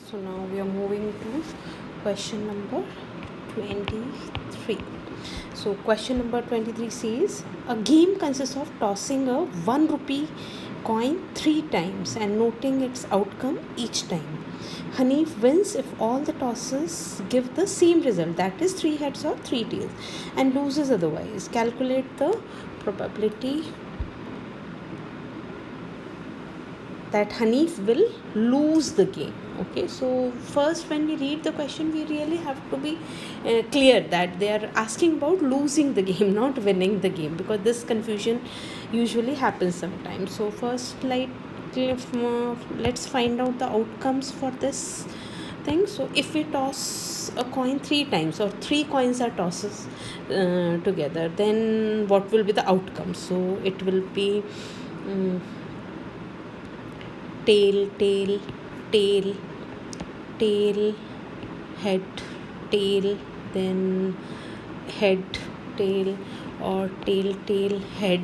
So now we are moving to question number 23. So question number 23 says a game consists of tossing a 1 rupee coin 3 times and noting its outcome each time. Hanif wins if all the tosses give the same result, that is 3 heads or 3 tails, and loses otherwise. Calculate the probability that Hanif will lose the game. Okay, so first when we read the question, we really have to be clear that they are asking about losing the game, not winning the game, because this confusion usually happens sometimes. So first, let's find out the outcomes for this thing. So if we toss a coin 3 times or 3 coins are tosses together, then what will be the outcome? So it will be tail, tail, tail, tail, head, tail, then head, tail, or tail, tail, head,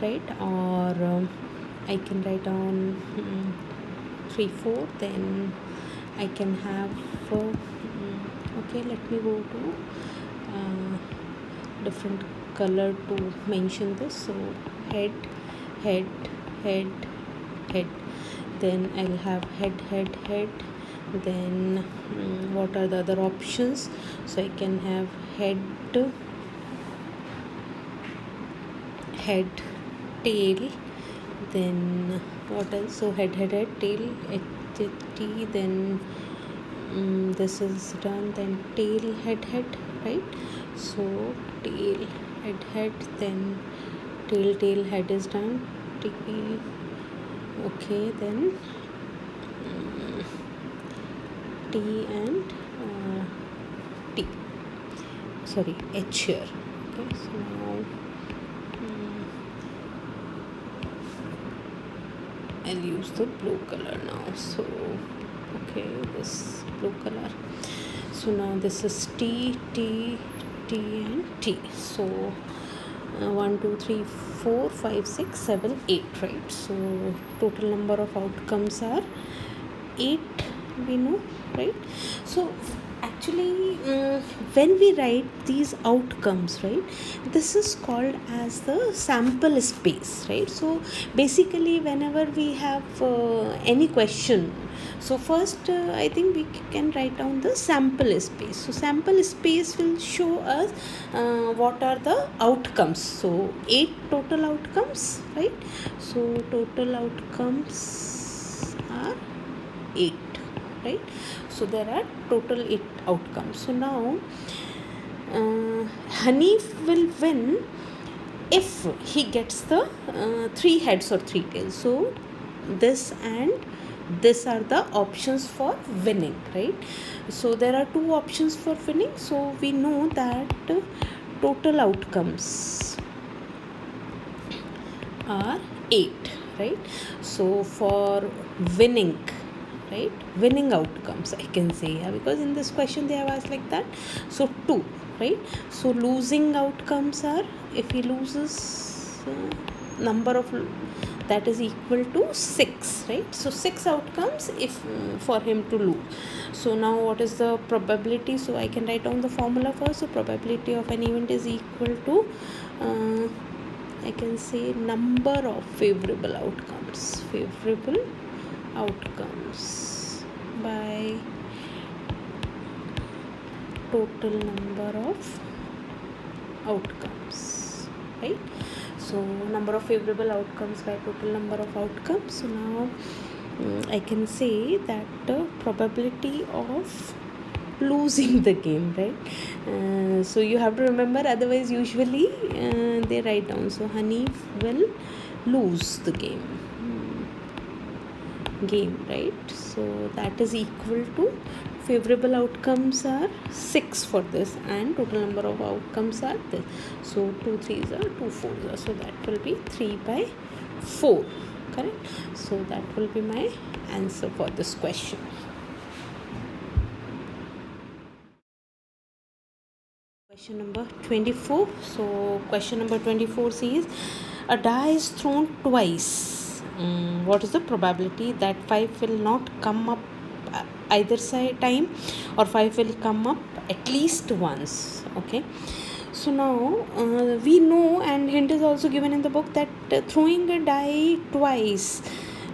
right? Or I can write down 3, 4, then I can have okay, let me go to different color to mention this. So head, head, head, head, then I'll have head, head, head, then what are the other options? So I can have head, head, tail, then what else? So head, head, head, tail, T, then this is done, then tail, head, head, right? So tail, head, then tail, tail, head is done, tail. Okay, then T and T, sorry, H here. Okay, so now I'll use the blue color now. So okay, this blue color. So now this is T, T, T and T. So 1, 2, 3, 4, 5, 6, 7, 8, right? So total number of outcomes are 8, we know, right? So actually when we write these outcomes, right, this is called as the sample space, right? So basically whenever we have any question, so first I think we can write down the sample space. So sample space will show us what are the outcomes. So 8 total outcomes, right? So total outcomes are 8, right? So there are total 8 outcomes. So now Hanif will win if he gets the 3 heads or 3 tails. So this and this are the options for winning, right? So there are 2 options for winning. So we know that total outcomes are 8, right? So for winning, right, winning outcomes I can say, because in this question they have asked like that. So 2, right? So losing outcomes are, if he loses number of, that is equal to 6, right? So 6 outcomes if for him to lose. So now what is the probability? So I can write down the formula first. So probability of an event is equal to I can say number of favorable outcomes by total number of outcomes, right? So number of favorable outcomes by total number of outcomes. So now I can say that the probability of losing the game, right? So you have to remember, otherwise usually they write down. So Hanif will lose the game, right? So that is equal to, favorable outcomes are 6 for this and total number of outcomes are this. So 2 3s are 2 4s are, so that will be 3 by 4, correct? So that will be my answer for this question. Question number 24. So question number 24 says a die is thrown twice what is the probability that 5 will not come up either side time, or 5 will come up at least once. Okay, so now we know, and hint is also given in the book, that throwing a die twice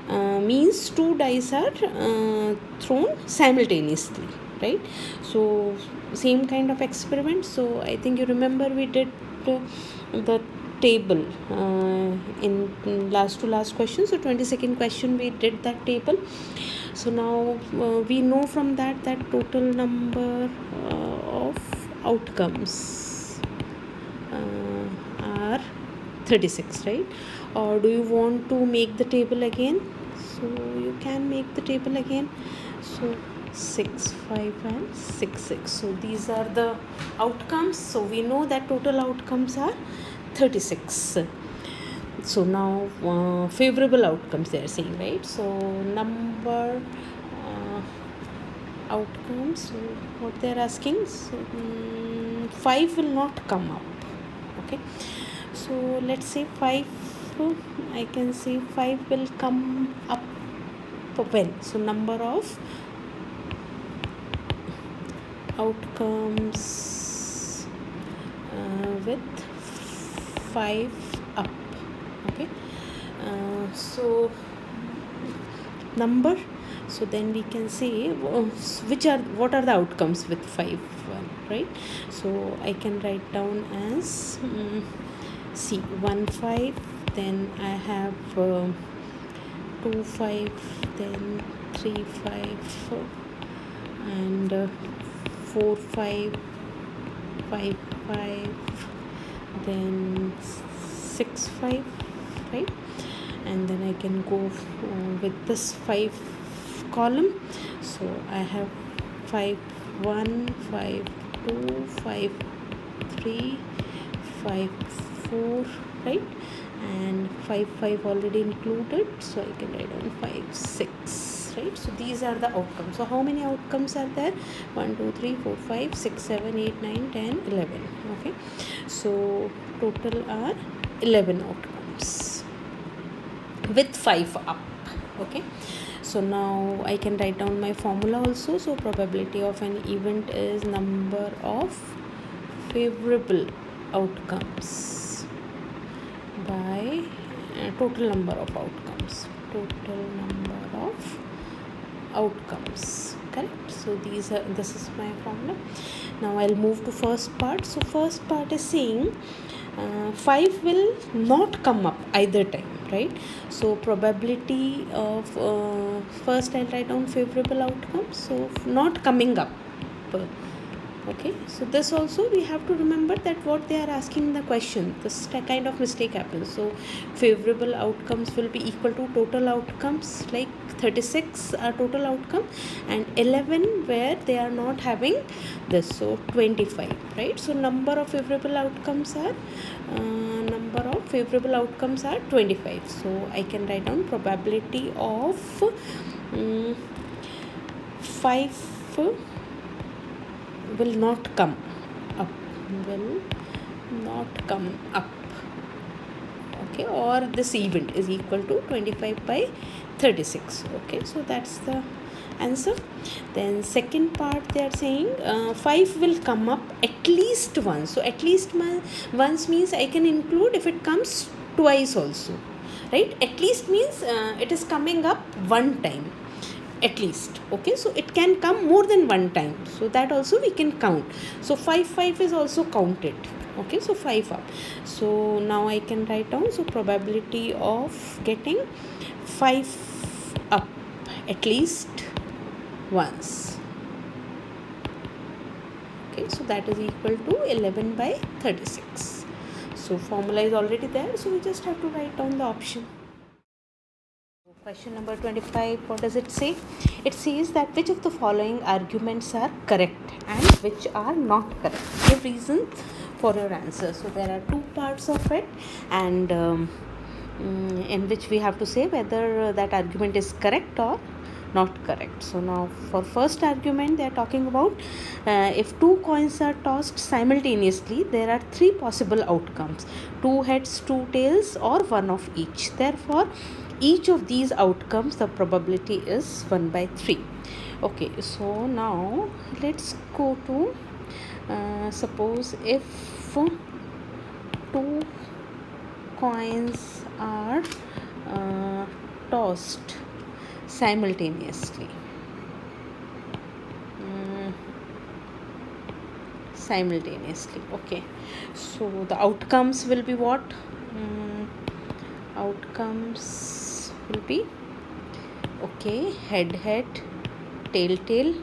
means 2 dice are thrown simultaneously, right? So same kind of experiment. So I think you remember we did the table in last to last question. So 22nd question we did that table. So now we know from that total number of outcomes are 36, right? Or do you want to make the table again? So you can make the table again. So 6, 5 and 6, 6. So these are the outcomes. So we know that total outcomes are 36. So now favorable outcomes they are saying, right? So number outcomes, so what they are asking, so 5 will not come up. Okay, so let's say 5, I can say 5 will come up when? So number of outcomes with 5 up. Okay, so number, so then we can say what are the outcomes with 5, right? So I can write down as see 1 5, then I have 2 5, then 3 5 and 4 5 5 5, then 6 5, right? And then I can go with this 5 column. So I have 5 1 5 2 5 3 5 4, right? And 5 5 already included, so I can write down 5 6, right? So these are the outcomes. So how many outcomes are there? 1 2 3 4 5 6 7 8 9 10 11. Okay, so total are 11 outcomes with 5 up. Okay, so now I can write down my formula also. So probability of an event is number of favorable outcomes by total number of outcomes, correct? So this is my formula. Now I'll move to first part. So first part is saying 5 will not come up either time, right? So probability of first I'll write down favorable outcomes, so not coming up. Okay, so this also we have to remember that what they are asking in the question, this kind of mistake happens. So favorable outcomes will be equal to total outcomes, like 36 are total outcome and 11 where they are not having this, so 25, right? So number of favorable outcomes are 25. So I can write down probability of 5 will not come up, okay, or this event is equal to 25 by 36. Okay, so that's the answer. Then second part they are saying 5 will come up at least once. So at least once means I can include if it comes twice also, right? At least means it is coming up one time at least. Okay, so it can come more than one time, so that also we can count. So 5 5 is also counted. Okay, so 5 up. So now I can write down, so probability of getting 5 up at least once. Okay, so that is equal to 11 by 36. So formula is already there, so we just have to write down the option. Question number 25, what does it say? It says that which of the following arguments are correct and which are not correct. Give reason for your answer. So there are two parts of it, and in which we have to say whether that argument is correct or not correct. So now for first argument they are talking about if two coins are tossed simultaneously, there are three possible outcomes: two heads, two tails, or one of each. Therefore each of these outcomes the probability is 1 by 3. Okay, so now let's go to suppose if two coins are tossed simultaneously. Okay, so the outcomes will be what? Outcomes will be, okay, head head, tail tail,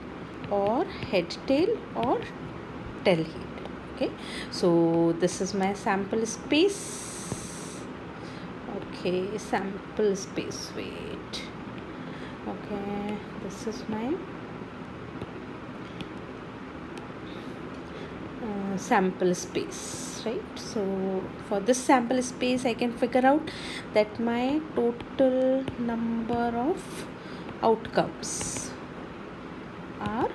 or head tail, or tail head. Okay, so this is my sample space. Okay, sample space, wait. Okay, this is my sample space, right? So for this sample space I can figure out that my total number of outcomes are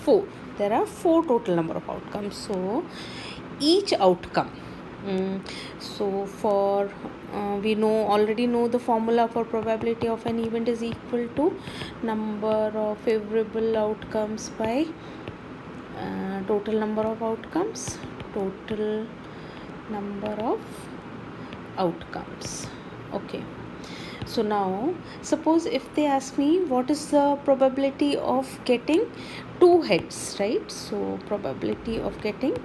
4. There are 4 total number of outcomes. So each outcome, so for we already know the formula for probability of an event is equal to number of favorable outcomes by total number of outcomes. Okay, so now suppose if they ask me what is the probability of getting 2 heads, right? So probability of getting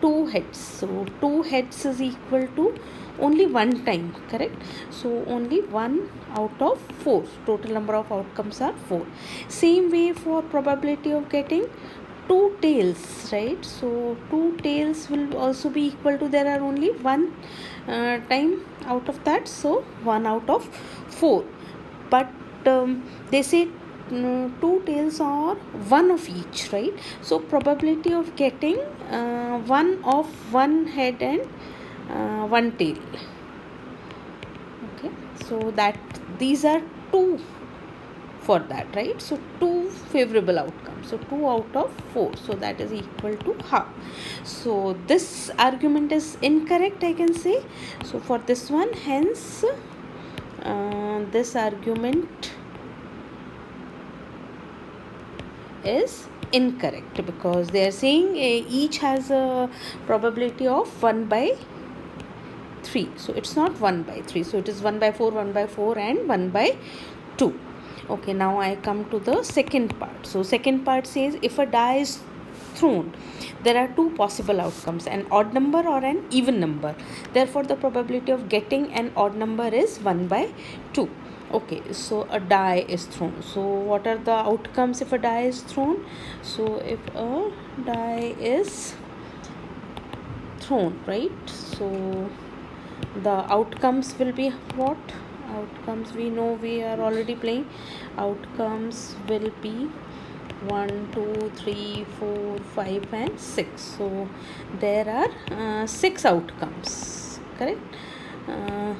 2 heads, so 2 heads is equal to only one time, correct? So only 1 out of 4, total number of outcomes are 4. Same way for probability of getting 2 tails, right? So 2 tails will also be equal to, there are only 1 time out of that, so 1 out of 4. But they say 2 tails or 1 of each, right? So probability of getting 1 of 1 head and 1 tail. Okay, so that these are 2 for that, right? So 2 favorable outcomes, so 2 out of 4, so that is equal to half. So this argument is incorrect, I can say. So for this one, hence this argument is incorrect, because they are saying each has a probability of 1 by 3, so it's not 1 by 3, so it is 1 by 4, 1 by 4 and 1 by 2. Okay, now I come to the second part. So second part says if a die is thrown, there are 2 possible outcomes, an odd number or an even number. Therefore the probability of getting an odd number is 1 by 2. Okay, so a die is thrown. So what are the outcomes if a die is thrown? So if a die is thrown, right, so the outcomes will be what? Outcomes, we know, we are already playing. Outcomes will be 1, 2, 3, 4, 5 and 6. So there are 6 outcomes, correct?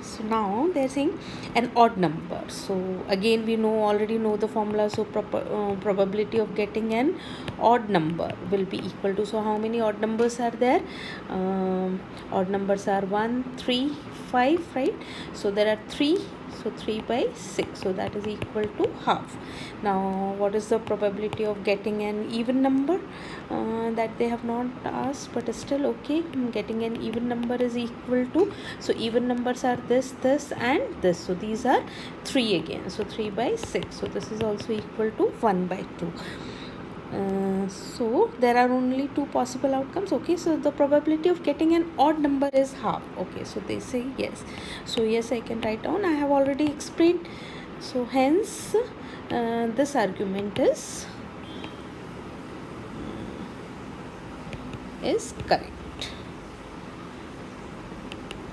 So now they are saying an odd number. So again we already know the formula. So probability of getting an odd number will be equal to, so how many odd numbers are there? Odd numbers are 1, 3, 5, right? So there are 3, so 3 by 6, so that is equal to half. Now what is the probability of getting an even number? That they have not asked, but still okay, getting an even number is equal to, so even numbers are this and this, so these are 3 again, so 3 by 6, so this is also equal to 1 by 2. So there are only 2 possible outcomes. Okay, so the probability of getting an odd number is half. Okay, so they say yes, so yes, I can write down, I have already explained. So hence this argument is correct,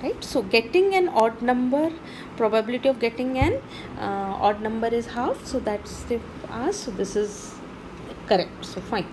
right? So getting an odd number, probability of getting an odd number is half, so that's the ask, so this is correct, so fine.